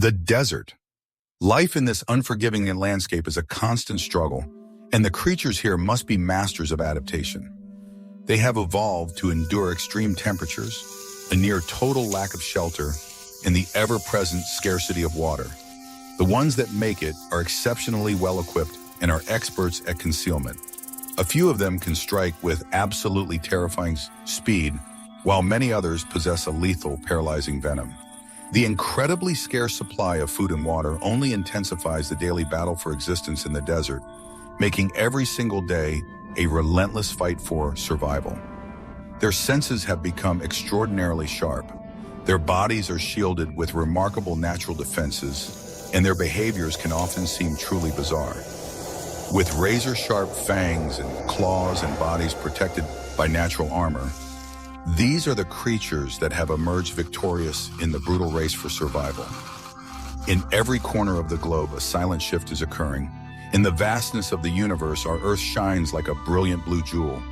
The desert. Life in this unforgiving landscape is a constant struggle, and the creatures here must be masters of adaptation. They have evolved to endure extreme temperatures, a near total lack of shelter, and the ever-present scarcity of water. The ones that make it are exceptionally well-equipped and are experts at concealment. A few of them can strike with absolutely terrifying speed, while many others possess a lethal, paralyzing venom. The incredibly scarce supply of food and water only intensifies the daily battle for existence in the desert, making every single day a relentless fight for survival. Their senses have become extraordinarily sharp. Their bodies are shielded with remarkable natural defenses, and their behaviors can often seem truly bizarre. With razor-sharp fangs and claws and bodies protected by natural armor, these are the creatures that have emerged victorious in the brutal race for survival. In every corner of the globe, a silent shift is occurring. In the vastness of the universe, our Earth shines like a brilliant blue jewel.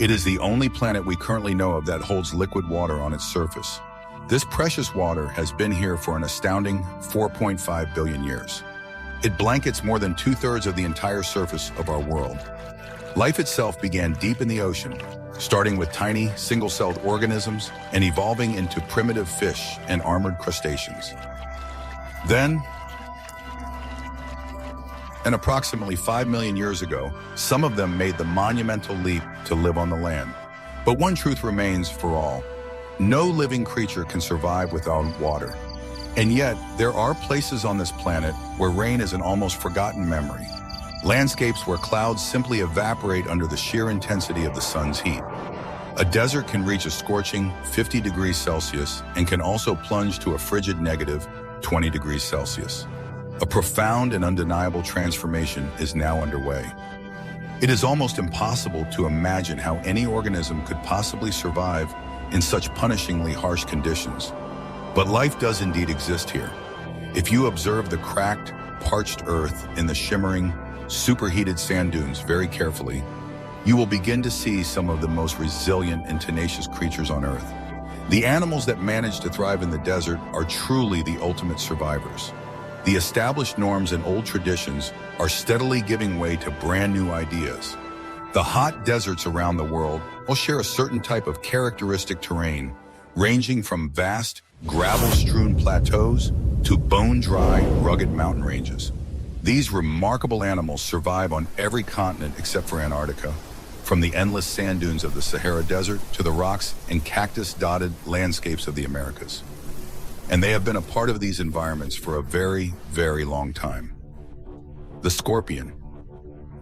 It is the only planet we currently know of that holds liquid water on its surface. This precious water has been here for an astounding 4.5 billion years. It blankets more than 2/3 of the entire surface of our world. Life itself began deep in the ocean, starting with tiny, single-celled organisms and evolving into primitive fish and armored crustaceans. Then, and approximately 5 million years ago, some of them made the monumental leap to live on the land. But one truth remains for all: no living creature can survive without water. And yet, there are places on this planet where rain is an almost forgotten memory. Landscapes where clouds simply evaporate under the sheer intensity of the sun's heat. A desert can reach a scorching 50 degrees Celsius and can also plunge to a frigid negative 20 degrees Celsius. A profound and undeniable transformation is now underway. It is almost impossible to imagine how any organism could possibly survive in such punishingly harsh conditions. But life does indeed exist here. If you observe the cracked, parched earth in the shimmering, superheated sand dunes very carefully, you will begin to see some of the most resilient and tenacious creatures on Earth. The animals that manage to thrive in the desert are truly the ultimate survivors. The established norms and old traditions are steadily giving way to brand new ideas. The hot deserts around the world will share a certain type of characteristic terrain, ranging from vast, gravel-strewn plateaus to bone-dry, rugged mountain ranges. These remarkable animals survive on every continent except for Antarctica, from the endless sand dunes of the Sahara Desert to the rocks and cactus-dotted landscapes of the Americas. And they have been a part of these environments for a very, very long time. The scorpion.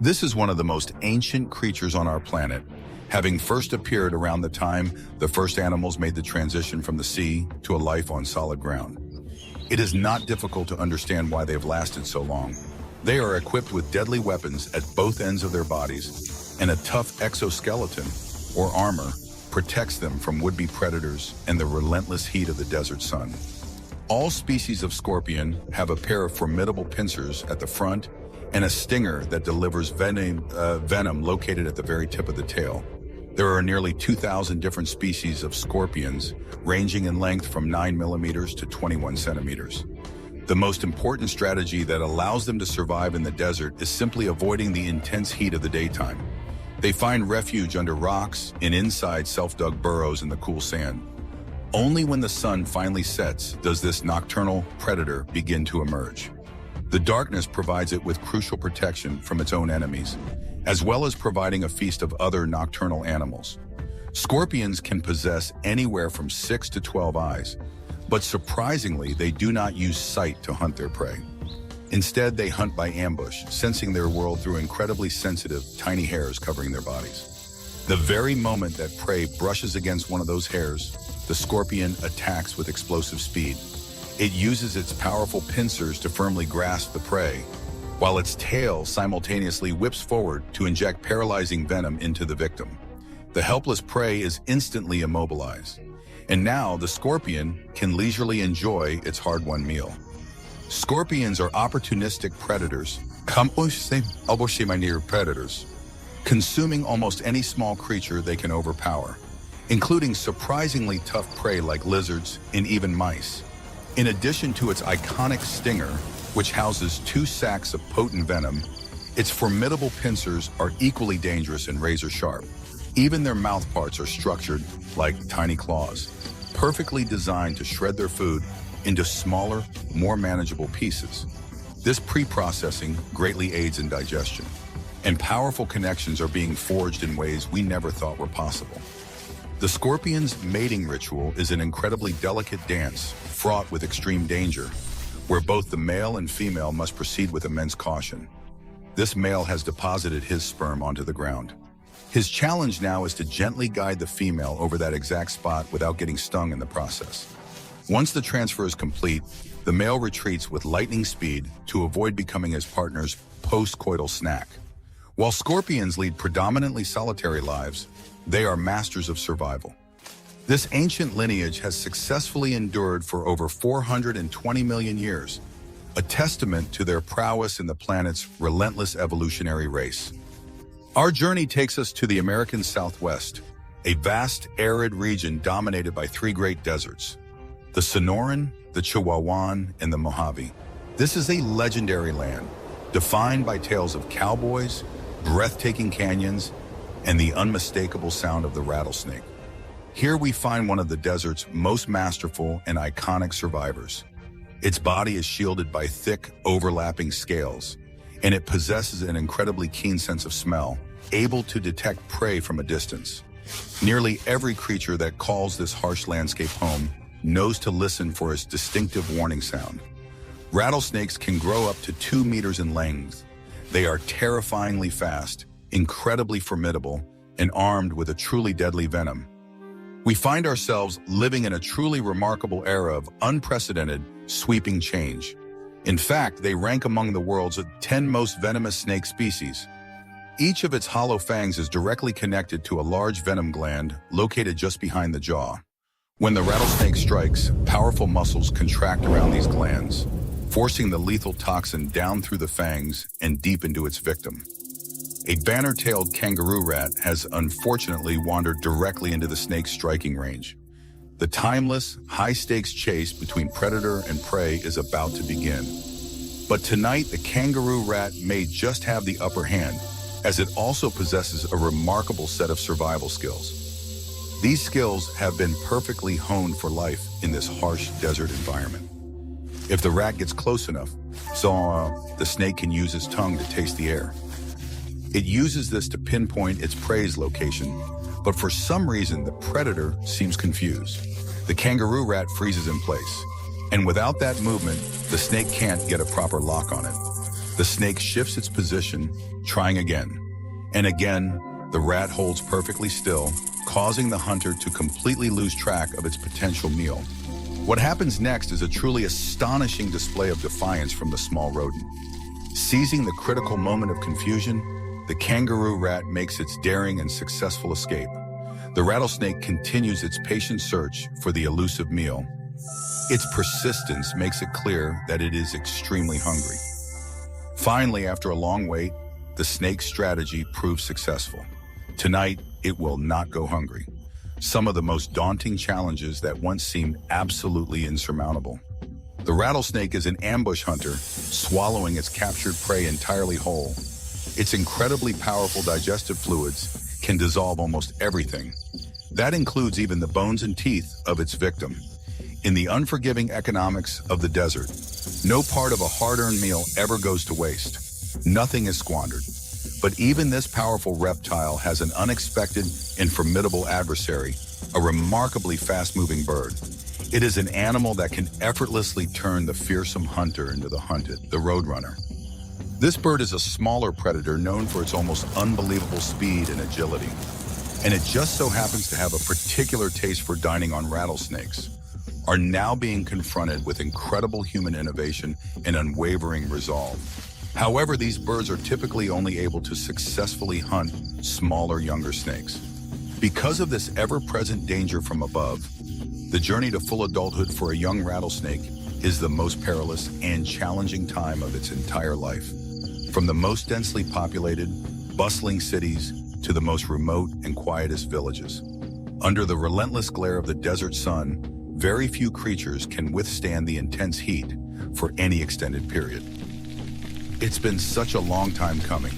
This is one of the most ancient creatures on our planet, having first appeared around the time the first animals made the transition from the sea to a life on solid ground. It is not difficult to understand why they've lasted so long. They are equipped with deadly weapons at both ends of their bodies, and a tough exoskeleton, or armor, protects them from would-be predators and the relentless heat of the desert sun. All species of scorpion have a pair of formidable pincers at the front and a stinger that delivers venom located at the very tip of the tail. There are nearly 2,000 different species of scorpions, ranging in length from 9 millimeters to 21 centimeters. The most important strategy that allows them to survive in the desert is simply avoiding the intense heat of the daytime. They find refuge under rocks and inside self-dug burrows in the cool sand. Only when the sun finally sets does this nocturnal predator begin to emerge. The darkness provides it with crucial protection from its own enemies, as well as providing a feast of other nocturnal animals. Scorpions can possess anywhere from 6 to 12 eyes, but surprisingly, they do not use sight to hunt their prey. Instead, they hunt by ambush, sensing their world through incredibly sensitive, tiny hairs covering their bodies. The very moment that prey brushes against one of those hairs, the scorpion attacks with explosive speed. It uses its powerful pincers to firmly grasp the prey, while its tail simultaneously whips forward to inject paralyzing venom into the victim. The helpless prey is instantly immobilized, and now the scorpion can leisurely enjoy its hard-won meal. Scorpions are opportunistic predators, consuming almost any small creature they can overpower, including surprisingly tough prey like lizards and even mice. In addition to its iconic stinger, which houses 2 sacs of potent venom, its formidable pincers are equally dangerous and razor-sharp. Even their mouth parts are structured like tiny claws, perfectly designed to shred their food into smaller, more manageable pieces. This pre-processing greatly aids in digestion, and powerful connections are being forged in ways we never thought were possible. The scorpion's mating ritual is an incredibly delicate dance, fraught with extreme danger, where both the male and female must proceed with immense caution. This male has deposited his sperm onto the ground. His challenge now is to gently guide the female over that exact spot without getting stung in the process. Once the transfer is complete, the male retreats with lightning speed to avoid becoming his partner's post-coital snack. While scorpions lead predominantly solitary lives, they are masters of survival. This ancient lineage has successfully endured for over 420 million years, a testament to their prowess in the planet's relentless evolutionary race. Our journey takes us to the American Southwest, a vast, arid region dominated by 3 great deserts: the Sonoran, the Chihuahuan, and the Mojave. This is a legendary land, defined by tales of cowboys, breathtaking canyons, and the unmistakable sound of the rattlesnake. Here we find one of the desert's most masterful and iconic survivors. Its body is shielded by thick, overlapping scales, and it possesses an incredibly keen sense of smell, able to detect prey from a distance. Nearly every creature that calls this harsh landscape home knows to listen for its distinctive warning sound. Rattlesnakes can grow up to 2 meters in length. They are terrifyingly fast, incredibly formidable, and armed with a truly deadly venom. We find ourselves living in a truly remarkable era of unprecedented, sweeping change. In fact, they rank among the world's 10 most venomous snake species. Each of its hollow fangs is directly connected to a large venom gland located just behind the jaw. When the rattlesnake strikes, powerful muscles contract around these glands, forcing the lethal toxin down through the fangs and deep into its victim. A banner-tailed kangaroo rat has unfortunately wandered directly into the snake's striking range. The timeless, high-stakes chase between predator and prey is about to begin. But tonight, the kangaroo rat may just have the upper hand, as it also possesses a remarkable set of survival skills. These skills have been perfectly honed for life in this harsh desert environment. If the rat gets close enough, the snake can use its tongue to taste the air. It uses this to pinpoint its prey's location, but for some reason the predator seems confused. The kangaroo rat freezes in place, and without that movement, the snake can't get a proper lock on it. The snake shifts its position, trying again. And again, the rat holds perfectly still, causing the hunter to completely lose track of its potential meal. What happens next is a truly astonishing display of defiance from the small rodent. Seizing the critical moment of confusion, the kangaroo rat makes its daring and successful escape. The rattlesnake continues its patient search for the elusive meal. Its persistence makes it clear that it is extremely hungry. Finally, after a long wait, the snake's strategy proves successful. Tonight, it will not go hungry. Some of the most daunting challenges that once seemed absolutely insurmountable. The rattlesnake is an ambush hunter, swallowing its captured prey entirely whole. Its incredibly powerful digestive fluids can dissolve almost everything. That includes even the bones and teeth of its victim. In the unforgiving economics of the desert, no part of a hard-earned meal ever goes to waste. Nothing is squandered. But even this powerful reptile has an unexpected and formidable adversary, a remarkably fast-moving bird. It is an animal that can effortlessly turn the fearsome hunter into the hunted, the roadrunner. This bird is a smaller predator known for its almost unbelievable speed and agility. And it just so happens to have a particular taste for dining on rattlesnakes, are now being confronted with incredible human innovation and unwavering resolve. However, these birds are typically only able to successfully hunt smaller, younger snakes. Because of this ever-present danger from above, the journey to full adulthood for a young rattlesnake is the most perilous and challenging time of its entire life. From the most densely populated, bustling cities to the most remote and quietest villages. Under the relentless glare of the desert sun, very few creatures can withstand the intense heat for any extended period. It's been such a long time coming.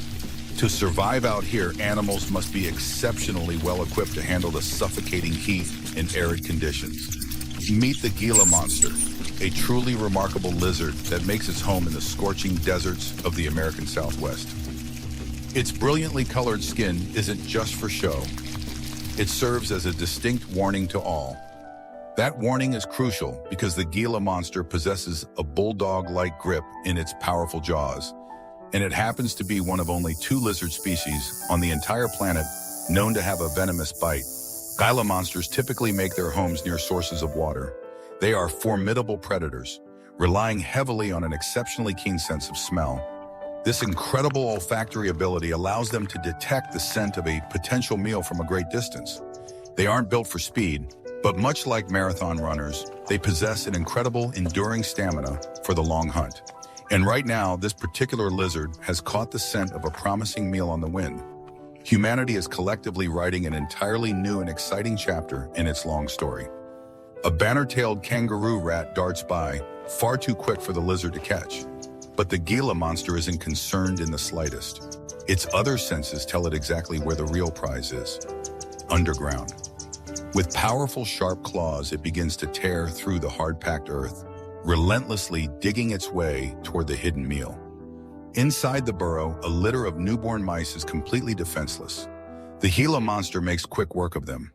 To survive out here, animals must be exceptionally well equipped to handle the suffocating heat in arid conditions. Meet the Gila monster, a truly remarkable lizard that makes its home in the scorching deserts of the American Southwest. Its brilliantly colored skin isn't just for show. It serves as a distinct warning to all. That warning is crucial because the Gila monster possesses a bulldog-like grip in its powerful jaws, and it happens to be one of only 2 lizard species on the entire planet known to have a venomous bite. Gila monsters typically make their homes near sources of water. They are formidable predators, relying heavily on an exceptionally keen sense of smell. This incredible olfactory ability allows them to detect the scent of a potential meal from a great distance. They aren't built for speed, but much like marathon runners, they possess an incredible enduring stamina for the long hunt. And right now, this particular lizard has caught the scent of a promising meal on the wind. Humanity is collectively writing an entirely new and exciting chapter in its long story. A banner-tailed kangaroo rat darts by, far too quick for the lizard to catch. But the Gila monster isn't concerned in the slightest. Its other senses tell it exactly where the real prize is: underground. With powerful, sharp claws, it begins to tear through the hard-packed earth, relentlessly digging its way toward the hidden meal. Inside the burrow, a litter of newborn mice is completely defenseless. The Gila monster makes quick work of them.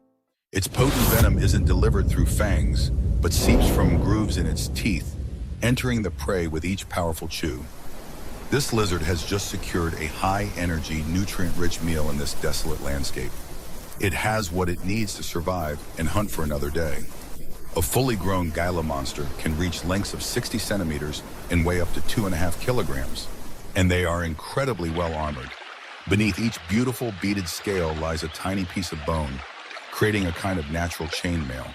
Its potent venom isn't delivered through fangs, but seeps from grooves in its teeth, entering the prey with each powerful chew. This lizard has just secured a high-energy, nutrient-rich meal in this desolate landscape. It has what it needs to survive and hunt for another day. A fully grown Gila monster can reach lengths of 60 centimeters and weigh up to 2.5 kilograms, and they are incredibly well armored. Beneath each beautiful beaded scale lies a tiny piece of bone, creating a kind of natural chainmail.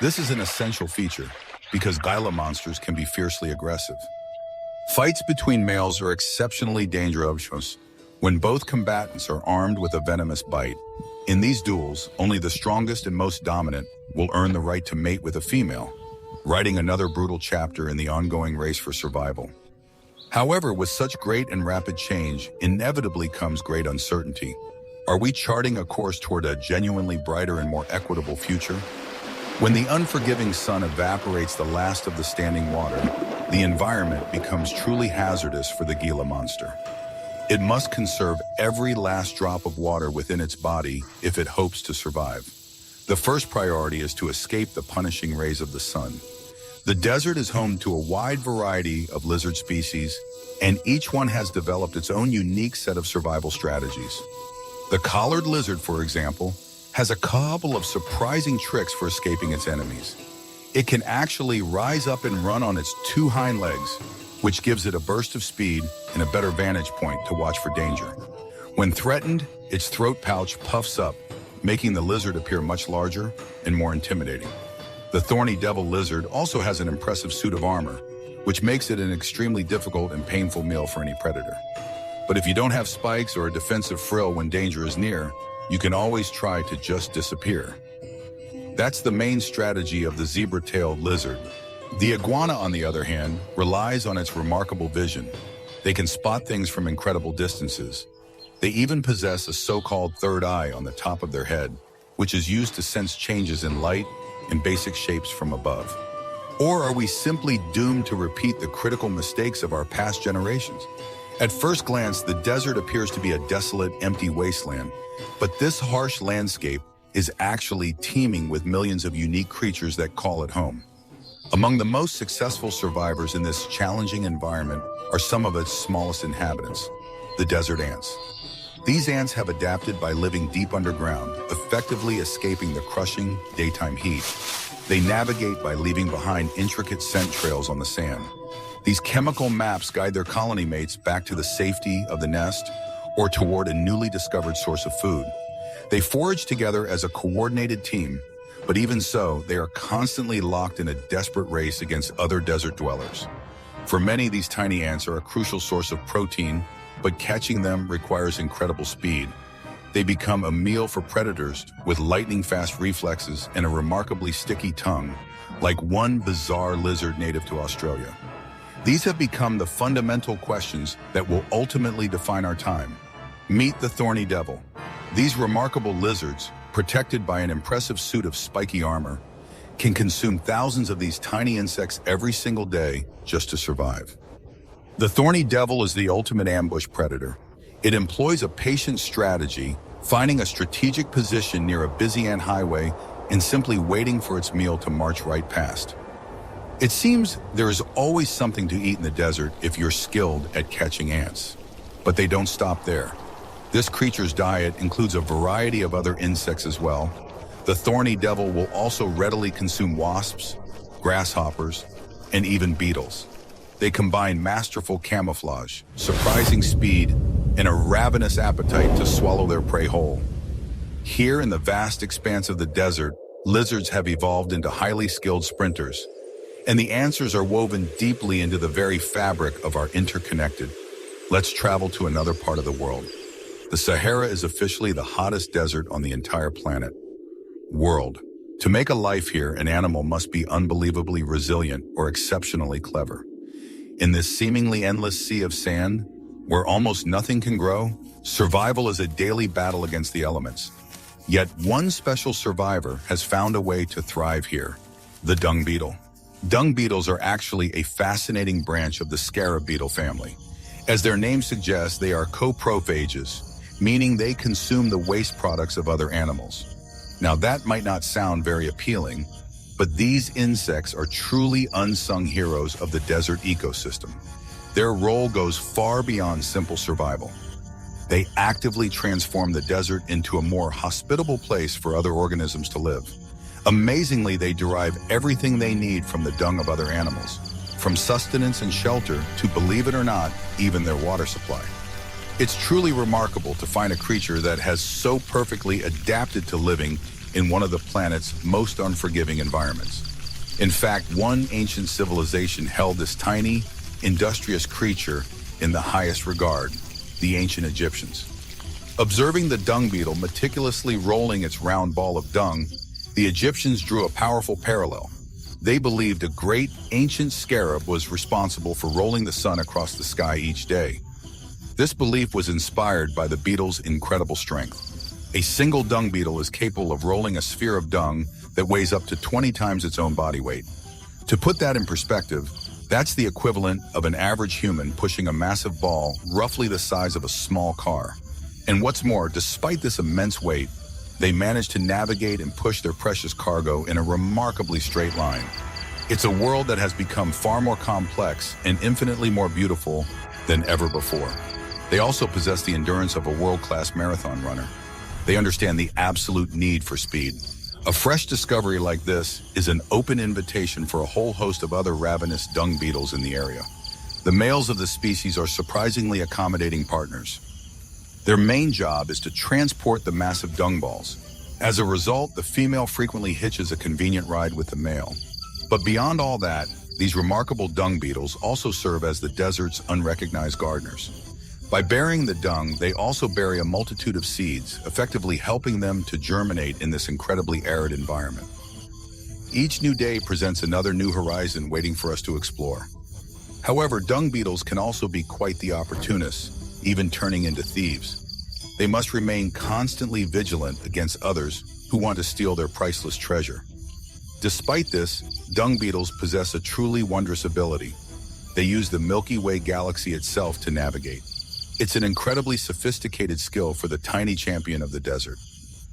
This is an essential feature because Gila monsters can be fiercely aggressive. Fights between males are exceptionally dangerous when both combatants are armed with a venomous bite. In these duels, only the strongest and most dominant will earn the right to mate with a female, writing another brutal chapter in the ongoing race for survival. However, with such great and rapid change, inevitably comes great uncertainty. Are we charting a course toward a genuinely brighter and more equitable future? When the unforgiving sun evaporates the last of the standing water, the environment becomes truly hazardous for the Gila monster. It must conserve every last drop of water within its body if it hopes to survive. The first priority is to escape the punishing rays of the sun. The desert is home to a wide variety of lizard species, and each one has developed its own unique set of survival strategies. The collared lizard, for example, has a couple of surprising tricks for escaping its enemies. It can actually rise up and run on its 2 hind legs, which gives it a burst of speed and a better vantage point to watch for danger. When threatened, its throat pouch puffs up, making the lizard appear much larger and more intimidating. The thorny devil lizard also has an impressive suit of armor, which makes it an extremely difficult and painful meal for any predator. But if you don't have spikes or a defensive frill when danger is near, you can always try to just disappear. That's the main strategy of the zebra-tailed lizard. The iguana, on the other hand, relies on its remarkable vision. They can spot things from incredible distances. They even possess a so-called third eye on the top of their head, which is used to sense changes in light and basic shapes from above. Or are we simply doomed to repeat the critical mistakes of our past generations? At first glance, the desert appears to be a desolate, empty wasteland, but this harsh landscape is actually teeming with millions of unique creatures that call it home. Among the most successful survivors in this challenging environment are some of its smallest inhabitants, the desert ants. These ants have adapted by living deep underground, effectively escaping the crushing daytime heat. They navigate by leaving behind intricate scent trails on the sand. These chemical maps guide their colony mates back to the safety of the nest or toward a newly discovered source of food. They forage together as a coordinated team, but even so, they are constantly locked in a desperate race against other desert dwellers. For many, these tiny ants are a crucial source of protein, but catching them requires incredible speed. They become a meal for predators with lightning-fast reflexes and a remarkably sticky tongue, like one bizarre lizard native to Australia. These have become the fundamental questions that will ultimately define our time. Meet the thorny devil. These remarkable lizards, protected by an impressive suit of spiky armor, can consume thousands of these tiny insects every single day just to survive. The thorny devil is the ultimate ambush predator. It employs a patient strategy, finding a strategic position near a busy ant highway and simply waiting for its meal to march right past. It seems there is always something to eat in the desert if you're skilled at catching ants. But they don't stop there. This creature's diet includes a variety of other insects as well. The thorny devil will also readily consume wasps, grasshoppers, and even beetles. They combine masterful camouflage, surprising speed, and a ravenous appetite to swallow their prey whole. Here in the vast expanse of the desert, lizards have evolved into highly skilled sprinters, and the answers are woven deeply into the very fabric of our interconnected. Let's travel to another part of the world. The Sahara is officially the hottest desert on the entire planet. World. To make a life here, an animal must be unbelievably resilient or exceptionally clever. In this seemingly endless sea of sand, where almost nothing can grow, survival is a daily battle against the elements. Yet one special survivor has found a way to thrive here: the dung beetle. Dung beetles are actually a fascinating branch of the scarab beetle family. As their name suggests, they are coprophages, meaning they consume the waste products of other animals. Now that might not sound very appealing, but these insects are truly unsung heroes of the desert ecosystem. Their role goes far beyond simple survival. They actively transform the desert into a more hospitable place for other organisms to live. Amazingly, they derive everything they need from the dung of other animals, from sustenance and shelter to, believe it or not, even their water supply. It's truly remarkable to find a creature that has so perfectly adapted to living in one of the planet's most unforgiving environments. In fact, one ancient civilization held this tiny, industrious creature in the highest regard: the ancient Egyptians. Observing the dung beetle meticulously rolling its round ball of dung, the Egyptians drew a powerful parallel. They believed a great ancient scarab was responsible for rolling the sun across the sky each day. This belief was inspired by the beetle's incredible strength. A single dung beetle is capable of rolling a sphere of dung that weighs up to 20 times its own body weight. To put that in perspective, that's the equivalent of an average human pushing a massive ball roughly the size of a small car. And what's more, despite this immense weight, they manage to navigate and push their precious cargo in a remarkably straight line. It's a world that has become far more complex and infinitely more beautiful than ever before. They also possess the endurance of a world-class marathon runner. They understand the absolute need for speed. A fresh discovery like this is an open invitation for a whole host of other ravenous dung beetles in the area. The males of the species are surprisingly accommodating partners. Their main job is to transport the massive dung balls. As a result, the female frequently hitches a convenient ride with the male. But beyond all that, these remarkable dung beetles also serve as the desert's unrecognized gardeners. By burying the dung, they also bury a multitude of seeds, effectively helping them to germinate in this incredibly arid environment. Each new day presents another new horizon waiting for us to explore. However, dung beetles can also be quite the opportunists, even turning into thieves. They must remain constantly vigilant against others who want to steal their priceless treasure. Despite this, dung beetles possess a truly wondrous ability. They use the Milky Way galaxy itself to navigate. It's an incredibly sophisticated skill for the tiny champion of the desert.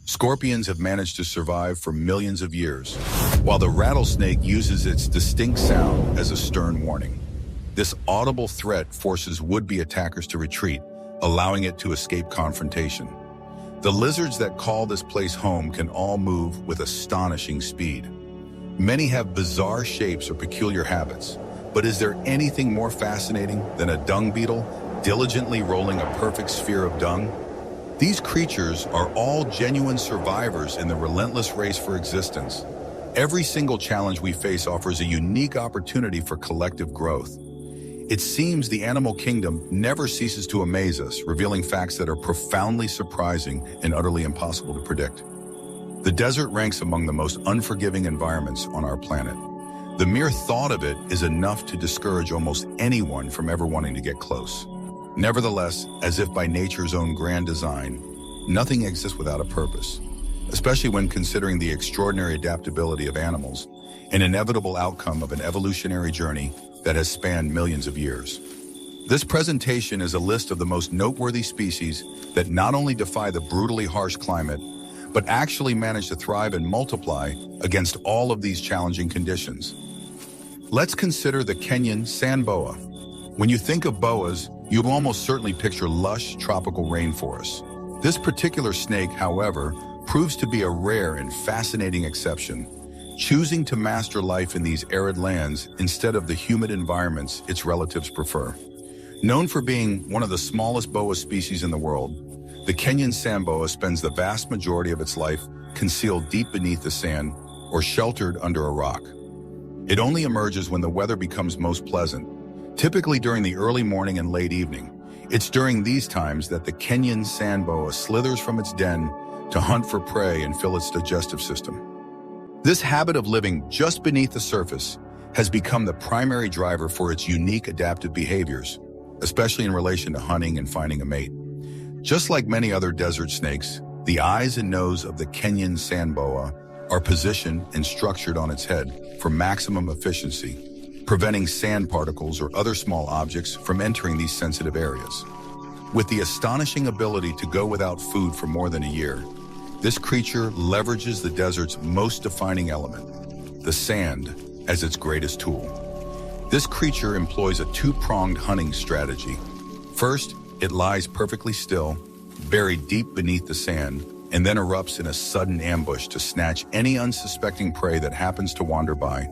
Scorpions have managed to survive for millions of years, while the rattlesnake uses its distinct sound as a stern warning. This audible threat forces would-be attackers to retreat, allowing it to escape confrontation. The lizards that call this place home can all move with astonishing speed. Many have bizarre shapes or peculiar habits, but is there anything more fascinating than a dung beetle diligently rolling a perfect sphere of dung? These creatures are all genuine survivors in the relentless race for existence. Every single challenge we face offers a unique opportunity for collective growth. It seems the animal kingdom never ceases to amaze us, revealing facts that are profoundly surprising and utterly impossible to predict. The desert ranks among the most unforgiving environments on our planet. The mere thought of it is enough to discourage almost anyone from ever wanting to get close. Nevertheless, as if by nature's own grand design, nothing exists without a purpose, especially when considering the extraordinary adaptability of animals, an inevitable outcome of an evolutionary journey that has spanned millions of years. This presentation is a list of the most noteworthy species that not only defy the brutally harsh climate, but actually manage to thrive and multiply against all of these challenging conditions. Let's consider the Kenyan sand boa. When you think of boas, you almost certainly picture lush tropical rainforests. This particular snake, however, proves to be a rare and fascinating exception, choosing to master life in these arid lands instead of the humid environments its relatives prefer. Known for being one of the smallest boa species in the world, the Kenyan sand boa spends the vast majority of its life concealed deep beneath the sand or sheltered under a rock. It only emerges when the weather becomes most pleasant, typically during the early morning and late evening. It's during these times that the Kenyan sand boa slithers from its den to hunt for prey and fill its digestive system. This habit of living just beneath the surface has become the primary driver for its unique adaptive behaviors, especially in relation to hunting and finding a mate. Just like many other desert snakes, the eyes and nose of the Kenyan sand boa are positioned and structured on its head for maximum efficiency, preventing sand particles or other small objects from entering these sensitive areas. With the astonishing ability to go without food for more than a year, this creature leverages the desert's most defining element, the sand, as its greatest tool. This creature employs a two-pronged hunting strategy. First, it lies perfectly still, buried deep beneath the sand, and then erupts in a sudden ambush to snatch any unsuspecting prey that happens to wander by,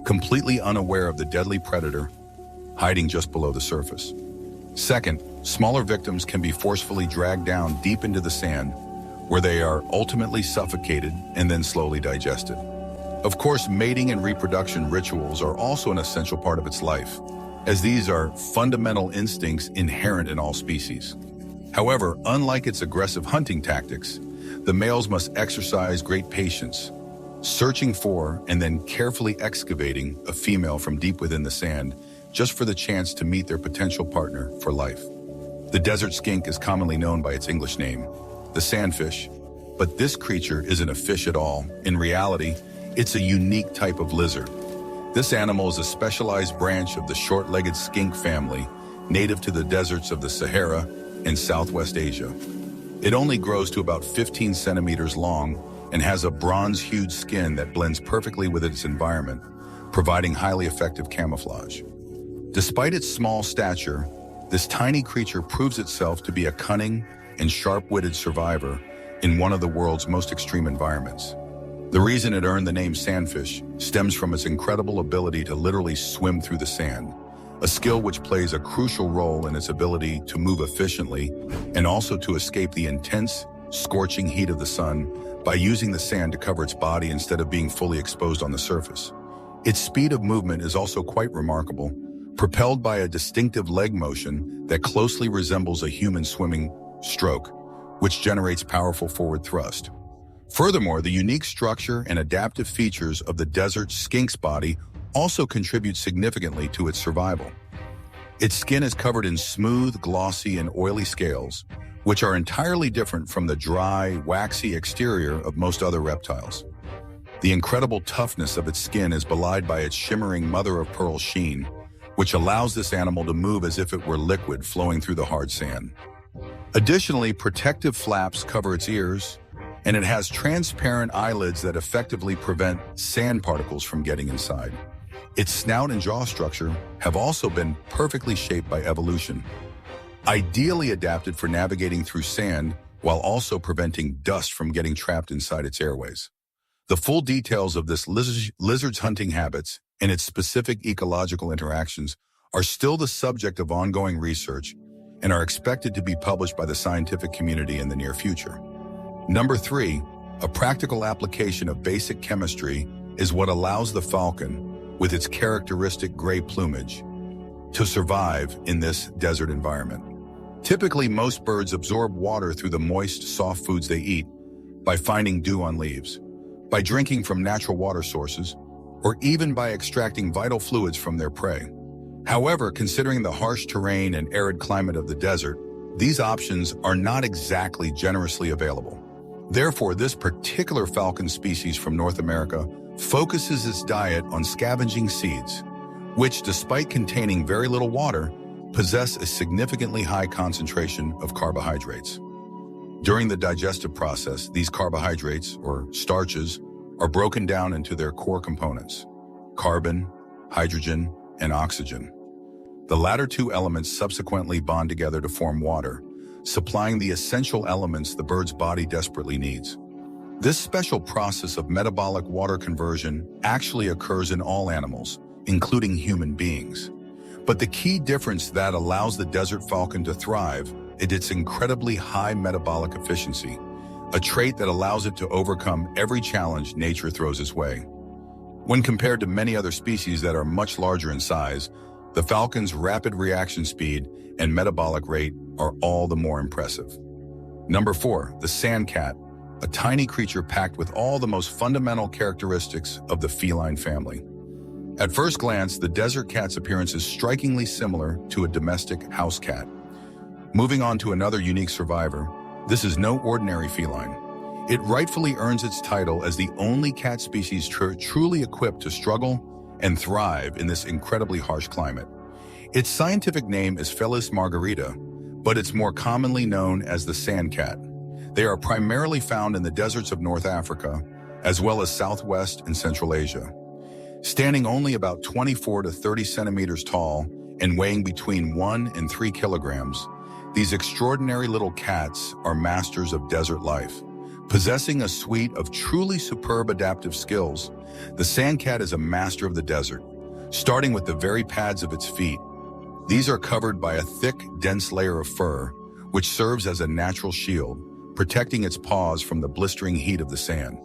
completely unaware of the deadly predator hiding just below the surface. Second, smaller victims can be forcefully dragged down deep into the sand, where they are ultimately suffocated and then slowly digested. Of course, mating and reproduction rituals are also an essential part of its life, as these are fundamental instincts inherent in all species. However, unlike its aggressive hunting tactics, the males must exercise great patience, searching for and then carefully excavating a female from deep within the sand just for the chance to meet their potential partner for life. The desert skink is commonly known by its English name, the sandfish, but this creature isn't a fish at all. In reality, it's a unique type of lizard. This animal is a specialized branch of the short-legged skink family, native to the deserts of the Sahara and Southwest Asia. It only grows to about 15 centimeters long and has a bronze-hued skin that blends perfectly with its environment, providing highly effective camouflage. Despite its small stature, this tiny creature proves itself to be a cunning and sharp-witted survivor in one of the world's most extreme environments. The reason it earned the name sandfish stems from its incredible ability to literally swim through the sand, a skill which plays a crucial role in its ability to move efficiently and also to escape the intense, scorching heat of the sun by using the sand to cover its body instead of being fully exposed on the surface. Its speed of movement is also quite remarkable, propelled by a distinctive leg motion that closely resembles a human swimming stroke, which generates powerful forward thrust. Furthermore, the unique structure and adaptive features of the desert skink's body also contribute significantly to its survival. Its skin is covered in smooth, glossy, and oily scales, which are entirely different from the dry, waxy exterior of most other reptiles. The incredible toughness of its skin is belied by its shimmering mother-of-pearl sheen, which allows this animal to move as if it were liquid flowing through the hard sand. Additionally, protective flaps cover its ears, and it has transparent eyelids that effectively prevent sand particles from getting inside. Its snout and jaw structure have also been perfectly shaped by evolution, ideally adapted for navigating through sand while also preventing dust from getting trapped inside its airways. The full details of this lizard's hunting habits and its specific ecological interactions are still the subject of ongoing research and are expected to be published by the scientific community in the near future. Number 3, a practical application of basic chemistry is what allows the falcon, with its characteristic gray plumage, to survive in this desert environment. Typically, most birds absorb water through the moist, soft foods they eat by finding dew on leaves, by drinking from natural water sources, or even by extracting vital fluids from their prey. However, considering the harsh terrain and arid climate of the desert, these options are not exactly generously available. Therefore, this particular falcon species from North America focuses its diet on scavenging seeds, which, despite containing very little water, possess a significantly high concentration of carbohydrates. During the digestive process, these carbohydrates, or starches, are broken down into their core components: carbon, hydrogen, and oxygen. The latter two elements subsequently bond together to form water, supplying the essential elements the bird's body desperately needs. This special process of metabolic water conversion actually occurs in all animals, including human beings. But the key difference that allows the desert falcon to thrive is its incredibly high metabolic efficiency, a trait that allows it to overcome every challenge nature throws its way. When compared to many other species that are much larger in size, the falcon's rapid reaction speed and metabolic rate are all the more impressive. Number 4, the sand cat, a tiny creature packed with all the most fundamental characteristics of the feline family. At first glance, the desert cat's appearance is strikingly similar to a domestic house cat. Moving on to another unique survivor, this is no ordinary feline. It rightfully earns its title as the only cat species truly equipped to struggle and thrive in this incredibly harsh climate. Its scientific name is Felis margarita, but it's more commonly known as the sand cat. They are primarily found in the deserts of North Africa, as well as Southwest and Central Asia. Standing only about 24 to 30 centimeters tall and weighing between 1 and 3 kilograms, these extraordinary little cats are masters of desert life. Possessing a suite of truly superb adaptive skills, the sand cat is a master of the desert, starting with the very pads of its feet. These are covered by a thick, dense layer of fur, which serves as a natural shield, protecting its paws from the blistering heat of the sand.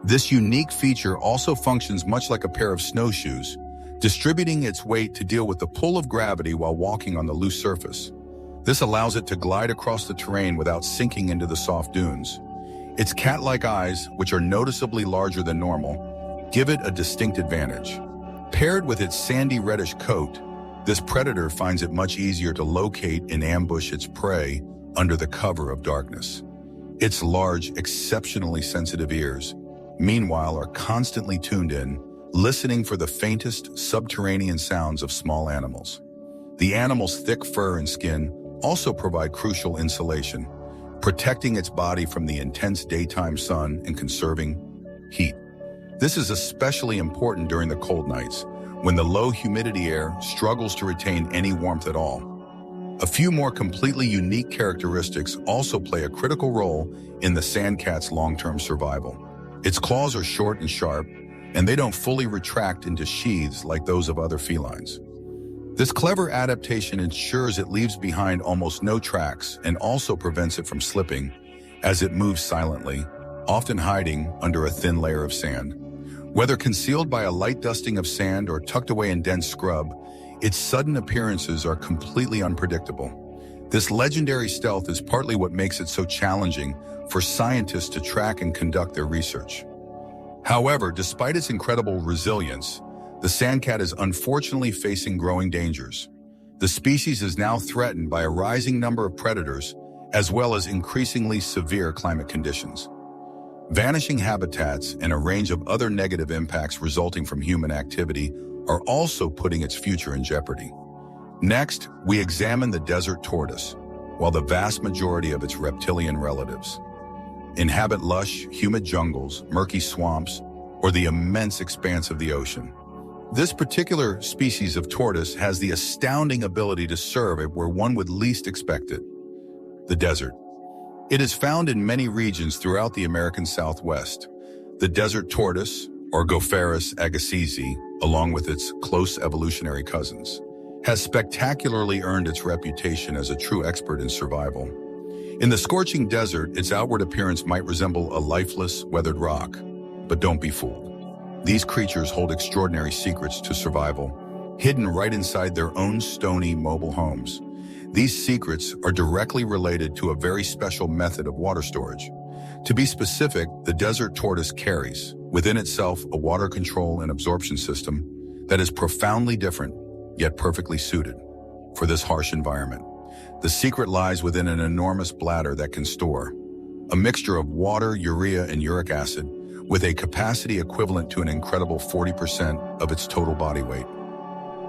This unique feature also functions much like a pair of snowshoes, distributing its weight to deal with the pull of gravity while walking on the loose surface. This allows it to glide across the terrain without sinking into the soft dunes. Its cat-like eyes, which are noticeably larger than normal, give it a distinct advantage. Paired with its sandy reddish coat, this predator finds it much easier to locate and ambush its prey under the cover of darkness. Its large, exceptionally sensitive ears, meanwhile, are constantly tuned in, listening for the faintest subterranean sounds of small animals. The animal's thick fur and skin also provide crucial insulation, protecting its body from the intense daytime sun and conserving heat. This is especially important during the cold nights, when the low humidity air struggles to retain any warmth at all. A few more completely unique characteristics also play a critical role in the sand cat's long-term survival. Its claws are short and sharp, and they don't fully retract into sheaths like those of other felines. This clever adaptation ensures it leaves behind almost no tracks and also prevents it from slipping as it moves silently, often hiding under a thin layer of sand. Whether concealed by a light dusting of sand or tucked away in dense scrub, its sudden appearances are completely unpredictable. This legendary stealth is partly what makes it so challenging for scientists to track and conduct their research. However, despite its incredible resilience, the sand cat is unfortunately facing growing dangers. The species is now threatened by a rising number of predators, as well as increasingly severe climate conditions. Vanishing habitats and a range of other negative impacts resulting from human activity are also putting its future in jeopardy. Next, we examine the desert tortoise, while the vast majority of its reptilian relatives inhabit lush, humid jungles, murky swamps, or the immense expanse of the ocean. This particular species of tortoise has the astounding ability to survive where one would least expect it: the desert. It is found in many regions throughout the American Southwest. The desert tortoise, or Gopherus agassizi, along with its close evolutionary cousins, has spectacularly earned its reputation as a true expert in survival. In the scorching desert, its outward appearance might resemble a lifeless, weathered rock, but don't be fooled. These creatures hold extraordinary secrets to survival, hidden right inside their own stony, mobile homes. These secrets are directly related to a very special method of water storage. To be specific, the desert tortoise carries within itself a water control and absorption system that is profoundly different, yet perfectly suited for this harsh environment. The secret lies within an enormous bladder that can store a mixture of water, urea, and uric acid with a capacity equivalent to an incredible 40% of its total body weight.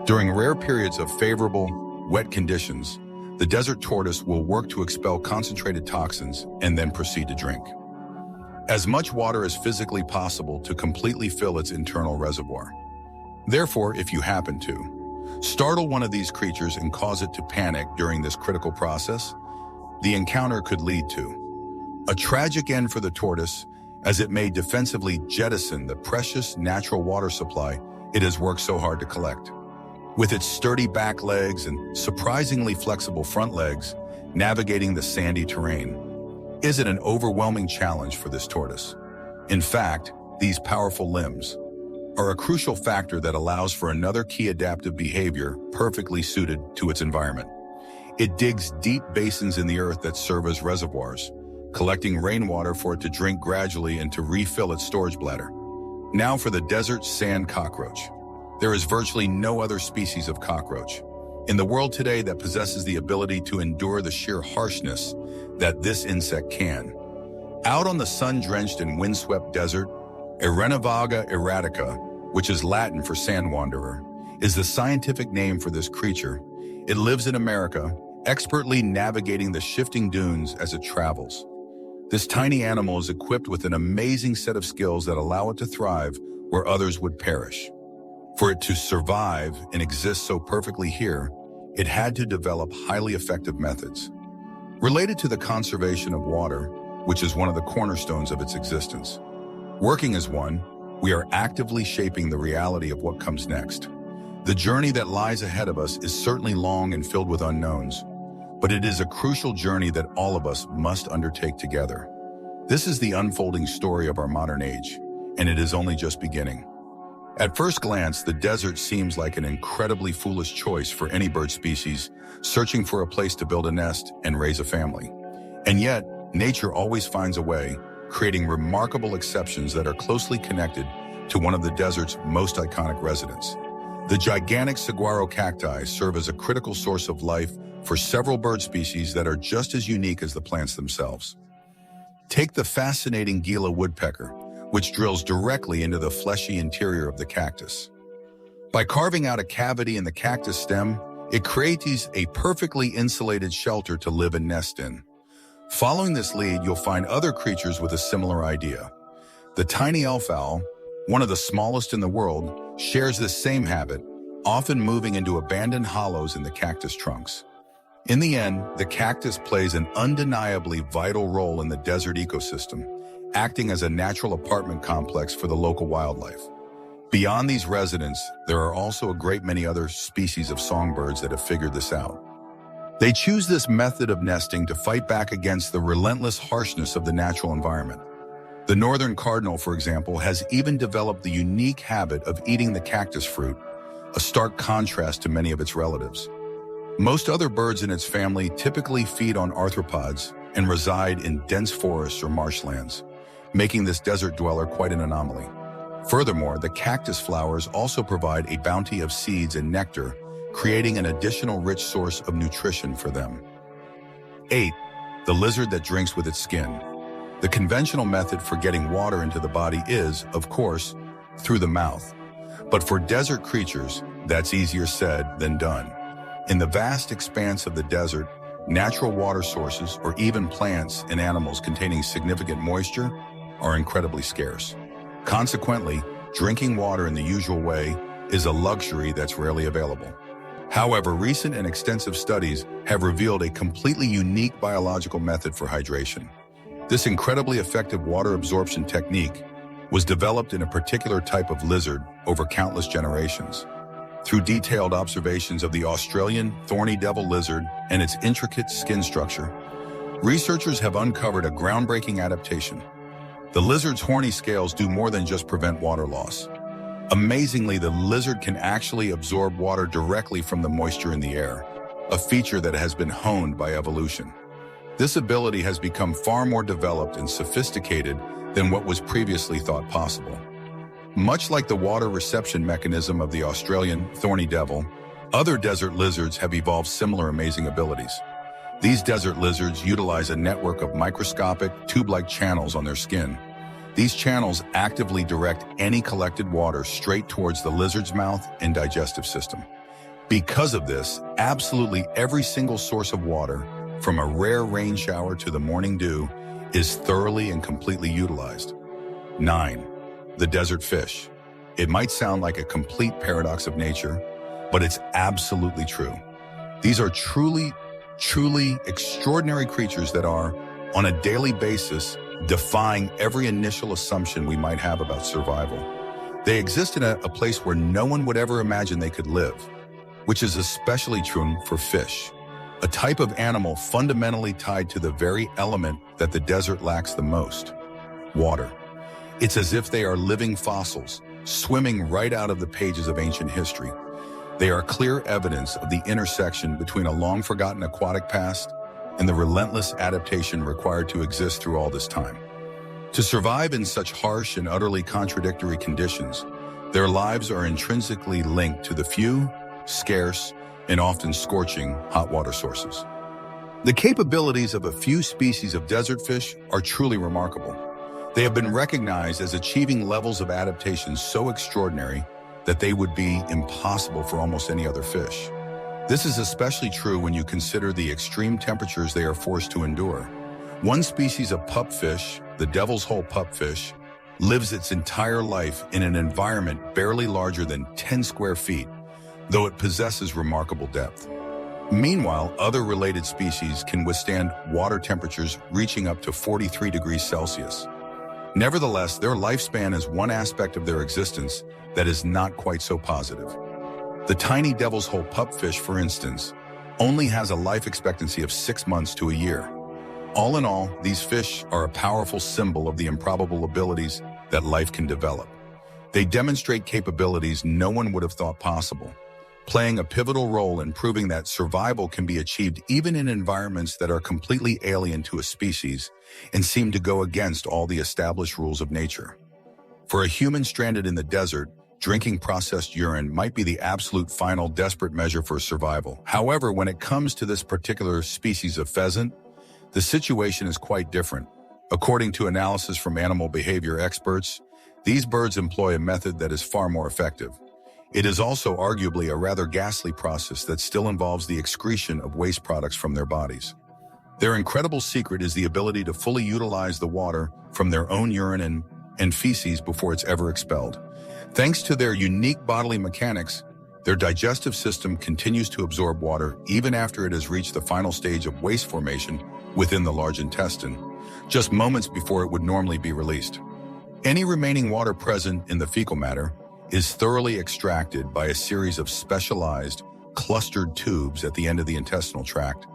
During rare periods of favorable, wet conditions, the desert tortoise will work to expel concentrated toxins and then proceed to drink as much water as physically possible to completely fill its internal reservoir. Therefore, if you happen to startle one of these creatures and cause it to panic during this critical process, the encounter could lead to a tragic end for the tortoise, as it may defensively jettison the precious natural water supply it has worked so hard to collect. With its sturdy back legs and surprisingly flexible front legs, navigating the sandy terrain isn't an overwhelming challenge for this tortoise. In fact, these powerful limbs are a crucial factor that allows for another key adaptive behavior perfectly suited to its environment. It digs deep basins in the earth that serve as reservoirs, collecting rainwater for it to drink gradually and to refill its storage bladder. Now for the desert sand cockroach. There is virtually no other species of cockroach in the world today that possesses the ability to endure the sheer harshness that this insect can. Out on the sun-drenched and windswept desert, Erenevaga erratica, which is Latin for sand wanderer, is the scientific name for this creature. It lives in America, expertly navigating the shifting dunes as it travels. This tiny animal is equipped with an amazing set of skills that allow it to thrive where others would perish. For it to survive and exist so perfectly here, it had to develop highly effective methods related to the conservation of water, which is one of the cornerstones of its existence. Working as one, we are actively shaping the reality of what comes next. The journey that lies ahead of us is certainly long and filled with unknowns, but it is a crucial journey that all of us must undertake together. This is the unfolding story of our modern age, and it is only just beginning. At first glance, the desert seems like an incredibly foolish choice for any bird species searching for a place to build a nest and raise a family. And yet, nature always finds a way, creating remarkable exceptions that are closely connected to one of the desert's most iconic residents. The gigantic saguaro cacti serve as a critical source of life for several bird species that are just as unique as the plants themselves. Take the fascinating Gila woodpecker, which drills directly into the fleshy interior of the cactus. By carving out a cavity in the cactus stem, it creates a perfectly insulated shelter to live and nest in. Following this lead, you'll find other creatures with a similar idea. The tiny elf owl, one of the smallest in the world, shares this same habit, often moving into abandoned hollows in the cactus trunks. In the end, the cactus plays an undeniably vital role in the desert ecosystem, acting as a natural apartment complex for the local wildlife. Beyond these residents, there are also a great many other species of songbirds that have figured this out. They choose this method of nesting to fight back against the relentless harshness of the natural environment. The northern cardinal, for example, has even developed the unique habit of eating the cactus fruit, a stark contrast to many of its relatives. Most other birds in its family typically feed on arthropods and reside in dense forests or marshlands, making this desert dweller quite an anomaly. Furthermore, the cactus flowers also provide a bounty of seeds and nectar, creating an additional rich source of nutrition for them. 8. The lizard that drinks with its skin. The conventional method for getting water into the body is, of course, through the mouth. But for desert creatures, that's easier said than done. In the vast expanse of the desert, natural water sources, or even plants and animals containing significant moisture, are incredibly scarce. Consequently, drinking water in the usual way is a luxury that's rarely available. However, recent and extensive studies have revealed a completely unique biological method for hydration. This incredibly effective water absorption technique was developed in a particular type of lizard over countless generations. Through detailed observations of the Australian thorny devil lizard and its intricate skin structure, researchers have uncovered a groundbreaking adaptation. The lizard's horny scales do more than just prevent water loss. Amazingly, the lizard can actually absorb water directly from the moisture in the air, a feature that has been honed by evolution. This ability has become far more developed and sophisticated than what was previously thought possible. Much like the water reception mechanism of the Australian thorny devil, other desert lizards have evolved similar amazing abilities. These desert lizards utilize a network of microscopic, tube-like channels on their skin. These channels actively direct any collected water straight towards the lizard's mouth and digestive system. Because of this, absolutely every single source of water, from a rare rain shower to the morning dew, is thoroughly and completely utilized. 9. The desert fish. It might sound like a complete paradox of nature, but it's absolutely true. These are truly extraordinary creatures that are, on a daily basis, defying every initial assumption we might have about survival. They exist in a place where no one would ever imagine they could live, which is especially true for fish, a type of animal fundamentally tied to the very element that the desert lacks the most: water. It's as if they are living fossils, swimming right out of the pages of ancient history. They are clear evidence of the intersection between a long-forgotten aquatic past and the relentless adaptation required to exist through all this time. To survive in such harsh and utterly contradictory conditions, their lives are intrinsically linked to the few, scarce, and often scorching hot water sources. The capabilities of a few species of desert fish are truly remarkable. They have been recognized as achieving levels of adaptation so extraordinary that they would be impossible for almost any other fish. This is especially true when you consider the extreme temperatures they are forced to endure. One species of pupfish, the devil's hole pupfish, lives its entire life in an environment barely larger than 10 square feet, though it possesses remarkable depth. Meanwhile, other related species can withstand water temperatures reaching up to 43 degrees Celsius. Nevertheless, their lifespan is one aspect of their existence that is not quite so positive. The tiny devil's hole pupfish, for instance, only has a life expectancy of 6 months to a year. All in all, these fish are a powerful symbol of the improbable abilities that life can develop. They demonstrate capabilities no one would have thought possible, playing a pivotal role in proving that survival can be achieved even in environments that are completely alien to a species and seem to go against all the established rules of nature. For a human stranded in the desert, drinking processed urine might be the absolute final desperate measure for survival. However, when it comes to this particular species of pheasant, the situation is quite different. According to analysis from animal behavior experts, these birds employ a method that is far more effective. It is also arguably a rather ghastly process that still involves the excretion of waste products from their bodies. Their incredible secret is the ability to fully utilize the water from their own urine and feces before it's ever expelled. Thanks to their unique bodily mechanics, their digestive system continues to absorb water even after it has reached the final stage of waste formation within the large intestine, just moments before it would normally be released. Any remaining water present in the fecal matter is thoroughly extracted by a series of specialized, clustered tubes at the end of the intestinal tract,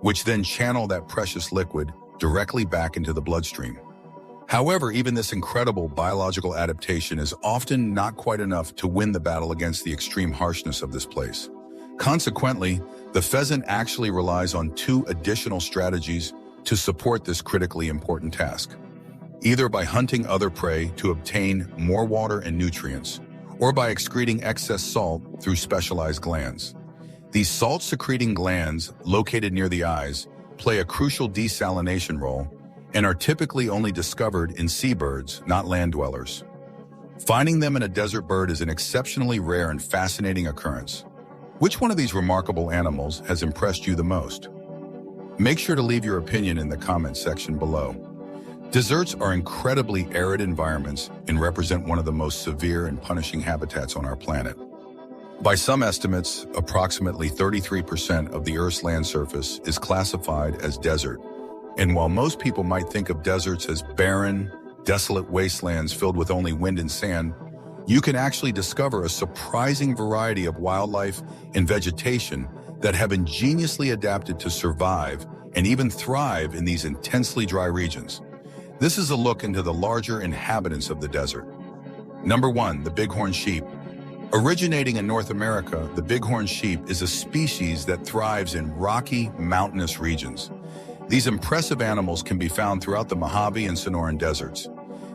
which then channel that precious liquid directly back into the bloodstream. However, even this incredible biological adaptation is often not quite enough to win the battle against the extreme harshness of this place. Consequently, the pheasant actually relies on 2 additional strategies to support this critically important task, either by hunting other prey to obtain more water and nutrients, or by excreting excess salt through specialized glands. These salt-secreting glands, located near the eyes, play a crucial desalination role and are typically only discovered in seabirds, not land dwellers. Finding them in a desert bird is an exceptionally rare and fascinating occurrence. Which one of these remarkable animals has impressed you the most? Make sure to leave your opinion in the comments section below. Deserts are incredibly arid environments and represent one of the most severe and punishing habitats on our planet. By some estimates, approximately 33% of the Earth's land surface is classified as desert. And while most people might think of deserts as barren, desolate wastelands filled with only wind and sand, you can actually discover a surprising variety of wildlife and vegetation that have ingeniously adapted to survive and even thrive in these intensely dry regions. This is a look into the larger inhabitants of the desert. Number 1, the bighorn sheep. Originating in North America, the bighorn sheep is a species that thrives in rocky, mountainous regions. These impressive animals can be found throughout the Mojave and Sonoran deserts.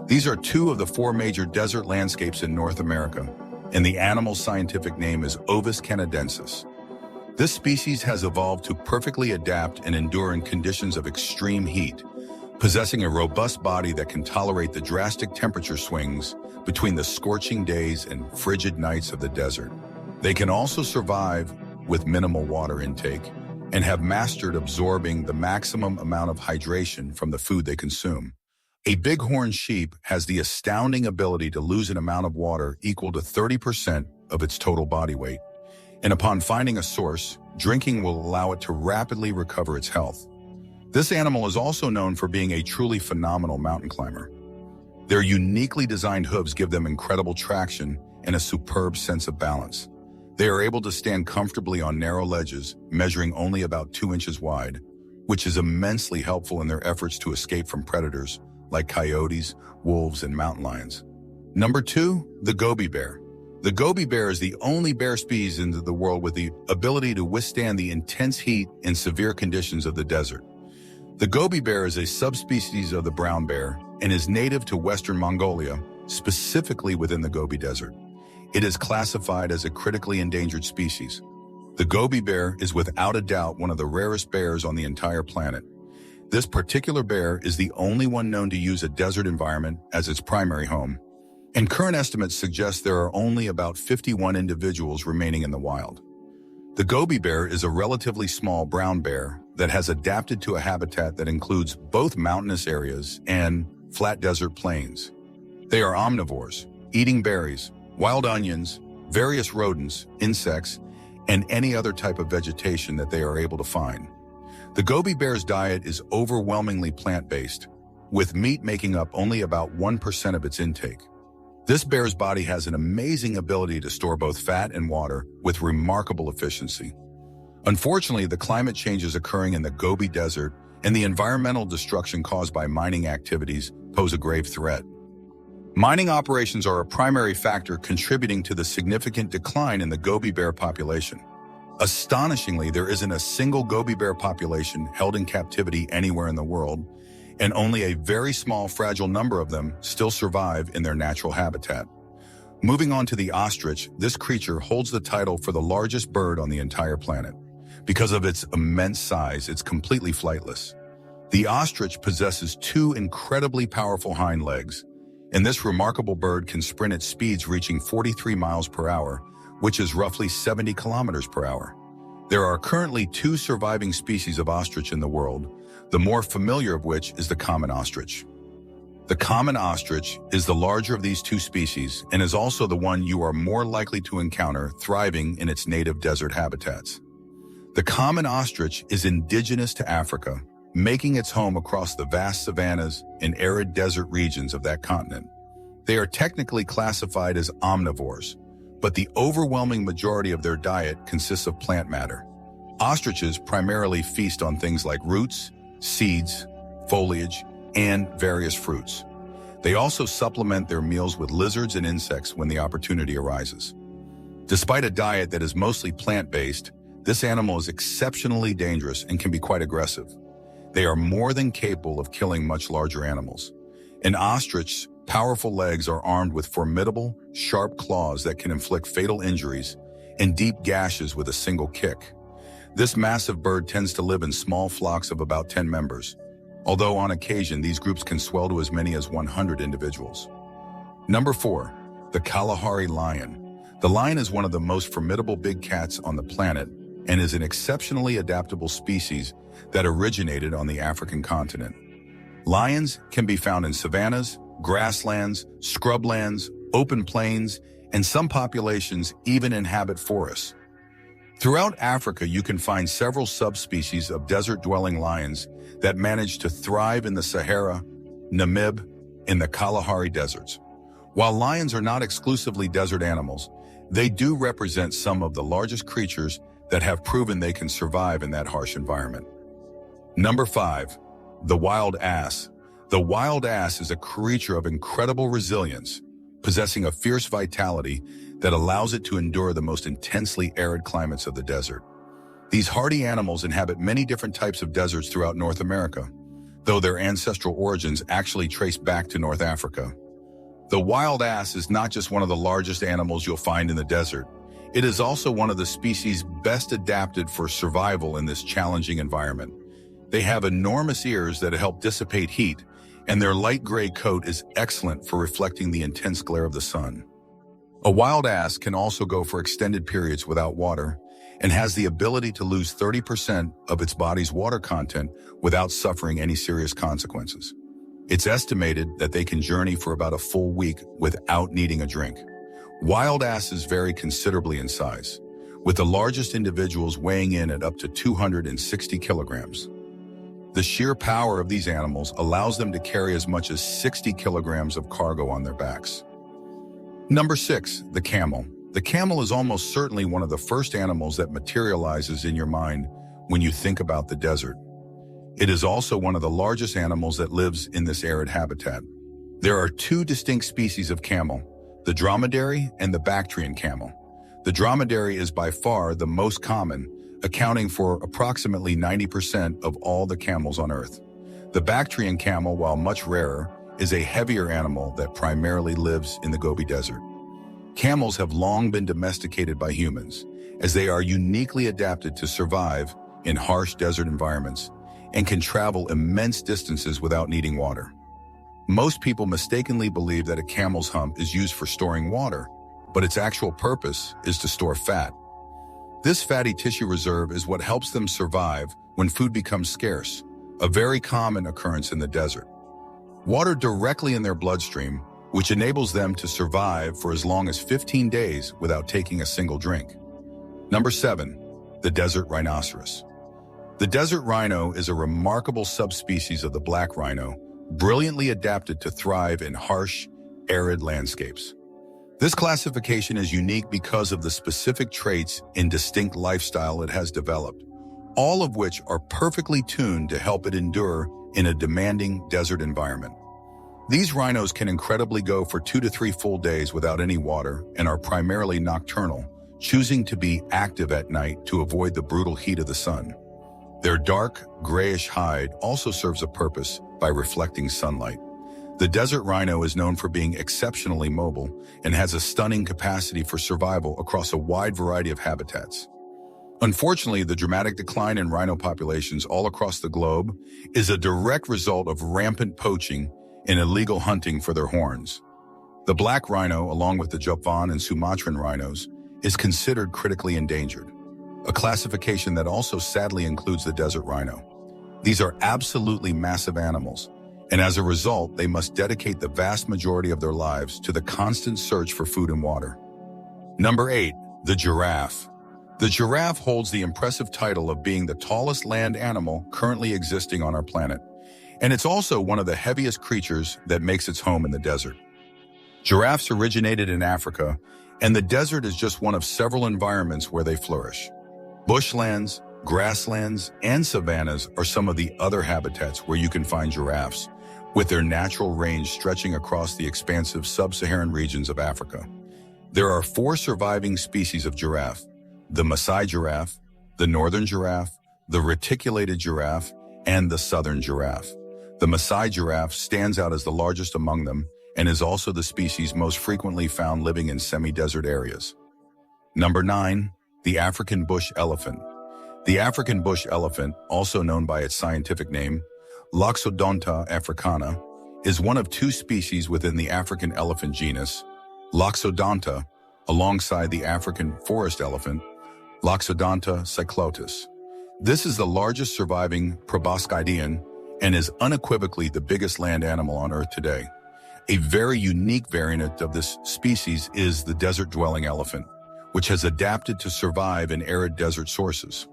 These are two of the four major desert landscapes in North America, and the animal's scientific name is Ovis canadensis. This species has evolved to perfectly adapt and endure in conditions of extreme heat, possessing a robust body that can tolerate the drastic temperature swings between the scorching days and frigid nights of the desert. They can also survive with minimal water intake and have mastered absorbing the maximum amount of hydration from the food they consume. A bighorn sheep has the astounding ability to lose an amount of water equal to 30% of its total body weight. And upon finding a source, drinking will allow it to rapidly recover its health. This animal is also known for being a truly phenomenal mountain climber. Their uniquely designed hooves give them incredible traction and a superb sense of balance. They are able to stand comfortably on narrow ledges, measuring only about 2 inches wide, which is immensely helpful in their efforts to escape from predators like coyotes, wolves, and mountain lions. Number 2, the goby bear. The goby bear is the only bear species in the world with the ability to withstand the intense heat and severe conditions of the desert. The goby bear is a subspecies of the brown bear and is native to western Mongolia, specifically within the Gobi Desert. It is classified as a critically endangered species. The goby bear is without a doubt one of the rarest bears on the entire planet. This particular bear is the only one known to use a desert environment as its primary home, and current estimates suggest there are only about 51 individuals remaining in the wild. The goby bear is a relatively small brown bear that has adapted to a habitat that includes both mountainous areas and flat desert plains. They are omnivores, eating berries, wild onions, various rodents, insects, and any other type of vegetation that they are able to find. The goby bear's diet is overwhelmingly plant-based, with meat making up only about 1% of its intake. This bear's body has an amazing ability to store both fat and water with remarkable efficiency. Unfortunately, the climate changes occurring in the Gobi Desert and the environmental destruction caused by mining activities pose a grave threat. Mining operations are a primary factor contributing to the significant decline in the goby bear population. Astonishingly, there isn't a single goby bear population held in captivity anywhere in the world, and only a very small, fragile number of them still survive in their natural habitat. Moving on to the ostrich, this creature holds the title for the largest bird on the entire planet. Because of its immense size, it's completely flightless. The ostrich possesses 2 incredibly powerful hind legs, and this remarkable bird can sprint at speeds reaching 43 miles per hour, which is roughly 70 kilometers per hour. There are currently 2 surviving species of ostrich in the world, the more familiar of which is the common ostrich. The common ostrich is the larger of these 2 species and is also the one you are more likely to encounter thriving in its native desert habitats. The common ostrich is indigenous to Africa, making its home across the vast savannas and arid desert regions of that continent. They are technically classified as omnivores, but the overwhelming majority of their diet consists of plant matter. Ostriches primarily feast on things like roots, seeds, foliage, and various fruits. They also supplement their meals with lizards and insects when the opportunity arises. Despite a diet that is mostly plant-based, this animal is exceptionally dangerous and can be quite aggressive. They are more than capable of killing much larger animals. An ostrich's powerful legs are armed with formidable, sharp claws that can inflict fatal injuries and deep gashes with a single kick. This massive bird tends to live in small flocks of about 10 members, although on occasion these groups can swell to as many as 100 individuals. Number 4, the Kalahari lion. The lion is one of the most formidable big cats on the planet and is an exceptionally adaptable species that originated on the African continent. Lions can be found in savannas, grasslands, scrublands, open plains, and some populations even inhabit forests. Throughout Africa, you can find several subspecies of desert-dwelling lions that manage to thrive in the Sahara, Namib, and the Kalahari deserts. While lions are not exclusively desert animals, they do represent some of the largest creatures that have proven they can survive in that harsh environment. Number 5, the wild ass. The wild ass is a creature of incredible resilience, possessing a fierce vitality that allows it to endure the most intensely arid climates of the desert. These hardy animals inhabit many different types of deserts throughout North America, though their ancestral origins actually trace back to North Africa. The wild ass is not just one of the largest animals you'll find in the desert. It is also one of the species best adapted for survival in this challenging environment. They have enormous ears that help dissipate heat, and their light gray coat is excellent for reflecting the intense glare of the sun. A wild ass can also go for extended periods without water and has the ability to lose 30% of its body's water content without suffering any serious consequences. It's estimated that they can journey for about a full week without needing a drink. Wild asses vary considerably in size, with the largest individuals weighing in at up to 260 kilograms. The sheer power of these animals allows them to carry as much as 60 kilograms of cargo on their backs. Number 6, the camel. The camel is almost certainly one of the first animals that materializes in your mind when you think about the desert. It is also one of the largest animals that lives in this arid habitat. There are two distinct species of camel, the dromedary and the Bactrian camel. The dromedary is by far the most common, accounting for approximately 90% of all the camels on Earth. The Bactrian camel, while much rarer, is a heavier animal that primarily lives in the Gobi Desert. Camels have long been domesticated by humans, as they are uniquely adapted to survive in harsh desert environments and can travel immense distances without needing water. Most people mistakenly believe that a camel's hump is used for storing water, but its actual purpose is to store fat. This fatty tissue reserve is what helps them survive when food becomes scarce, a very common occurrence in the desert. Water directly in their bloodstream, which enables them to survive for as long as 15 days without taking a single drink. Number 7, the desert rhinoceros. The desert rhino is a remarkable subspecies of the black rhino, brilliantly adapted to thrive in harsh, arid landscapes. This classification is unique because of the specific traits and distinct lifestyle it has developed, all of which are perfectly tuned to help it endure in a demanding desert environment. These rhinos can incredibly go for 2 to 3 full days without any water and are primarily nocturnal, choosing to be active at night to avoid the brutal heat of the sun. Their dark, grayish hide also serves a purpose by reflecting sunlight. The desert rhino is known for being exceptionally mobile and has a stunning capacity for survival across a wide variety of habitats. Unfortunately, the dramatic decline in rhino populations all across the globe is a direct result of rampant poaching and illegal hunting for their horns. The black rhino, along with the Javan and Sumatran rhinos, is considered critically endangered, a classification that also sadly includes the desert rhino. These are absolutely massive animals, and as a result, they must dedicate the vast majority of their lives to the constant search for food and water. Number 8, the giraffe. The giraffe holds the impressive title of being the tallest land animal currently existing on our planet, and it's also one of the heaviest creatures that makes its home in the desert. Giraffes originated in Africa, and the desert is just one of several environments where they flourish. Bushlands, grasslands, and savannas are some of the other habitats where you can find giraffes, with their natural range stretching across the expansive sub-Saharan regions of Africa. There are 4 surviving species of giraffe: the Maasai giraffe, the northern giraffe, the reticulated giraffe, and the southern giraffe. The Maasai giraffe stands out as the largest among them and is also the species most frequently found living in semi-desert areas. Number 9, the African bush elephant. The African bush elephant, also known by its scientific name, Loxodonta africana, is one of 2 species within the African elephant genus, Loxodonta, alongside the African forest elephant, Loxodonta cyclotis. This is the largest surviving proboscidean and is unequivocally the biggest land animal on Earth today. A very unique variant of this species is the desert-dwelling elephant, which has adapted to survive in arid desert sources.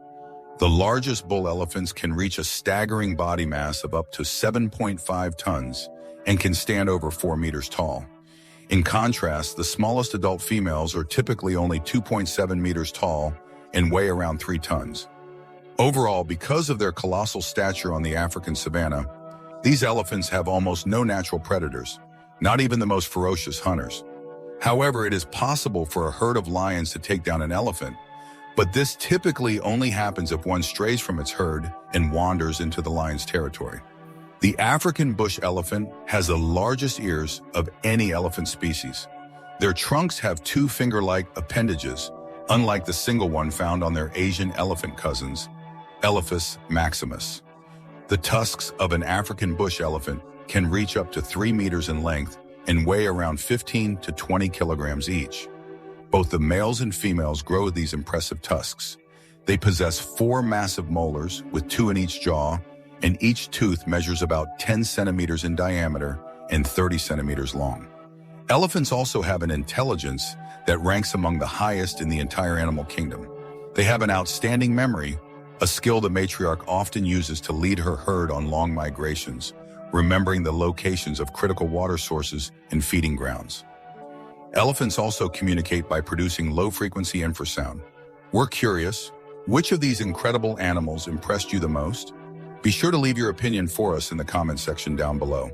The largest bull elephants can reach a staggering body mass of up to 7.5 tons and can stand over 4 meters tall. In contrast, the smallest adult females are typically only 2.7 meters tall and weigh around 3 tons. Overall, because of their colossal stature on the African savanna, these elephants have almost no natural predators, not even the most ferocious hunters. However, it is possible for a herd of lions to take down an elephant, but this typically only happens if one strays from its herd and wanders into the lion's territory. The African bush elephant has the largest ears of any elephant species. Their trunks have two finger-like appendages, unlike the single one found on their Asian elephant cousins, Elephas maximus. The tusks of an African bush elephant can reach up to 3 meters in length and weigh around 15 to 20 kilograms each. Both the males and females grow these impressive tusks. They possess 4 massive molars with 2 in each jaw, and each tooth measures about 10 centimeters in diameter and 30 centimeters long. Elephants also have an intelligence that ranks among the highest in the entire animal kingdom. They have an outstanding memory, a skill the matriarch often uses to lead her herd on long migrations, remembering the locations of critical water sources and feeding grounds. Elephants also communicate by producing low-frequency infrasound. We're curious, which of these incredible animals impressed you the most? Be sure to leave your opinion for us in the comment section down below.